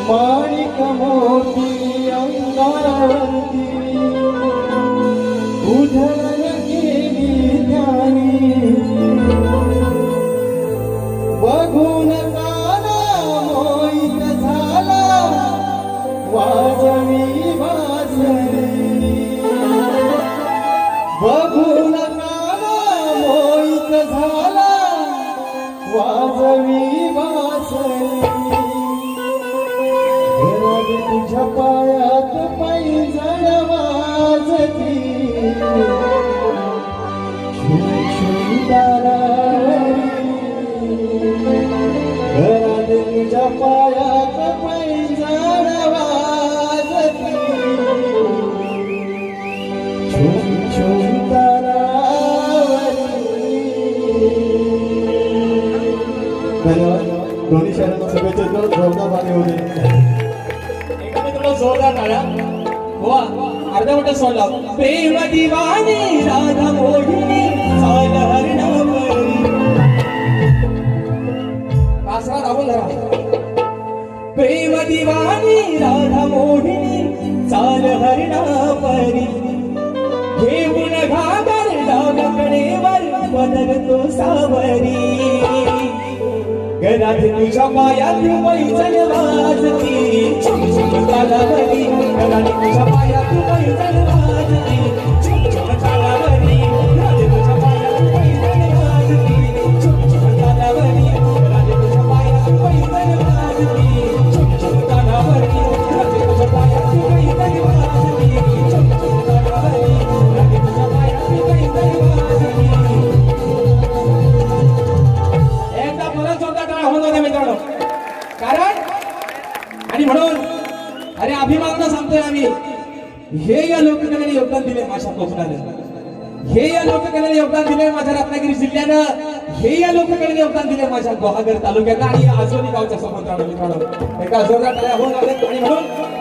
माणिक मोती अंगावरती उधळण केली त्याने बघून काना मोहित झाला वाजवी वासरी बघून काना मोहित झाला वाजवी वासरी तुझ्या पायात पैंजण वाजती घरात तुझ्या पायात पैंजण वाजती छुम छुम तारावरी. धन्यवाद. दोन्ही शहरांना सभेचे जोरदार पाणी होते. जोरदार टाळ्या हो. अर्धा मिनिट सोडला. प्रेम दिवानी राधा मोहिनी चाल हरणापरी. पासरा दाबून धरा. प्रेम दिवानी राधा मोहिनी चाल हरणापरी घेऊन घागर डागकडेवर बदलतो सावरी घरात तुझ्या पायात पैंजण वाजती छुम छुम तालावरी घरात तुझ्या पायात पैंजण वाजती छुम छुम तालावरी घरात तुझ्या पायात पैंजण वाजती छुम छुम तालावरी घरात तुझ्या पायात पैंजण वाजती छुम छुम तालावरी घरात तुझ्या पायात पैंजण वाजती छुम छुम तालावरी घरात तुझ्या पायात पैंजण वाजती. एकदा परत मित्रांनो कारण आणि म्हणून अरे अभिमानानं सांगतोय आम्ही हे या लोककलेने योगदान दिले माझ्या कोकणानं हे या लोककलेने योगदान दिले माझ्या रत्नागिरी जिल्ह्यानं हे या लोककलेने योगदान दिले माझ्या गुहागर तालुक्यात आणि आजोली गावच्या सोबत मित्रांनो एका जोरदार टाळ्या होऊन आले आणि म्हणून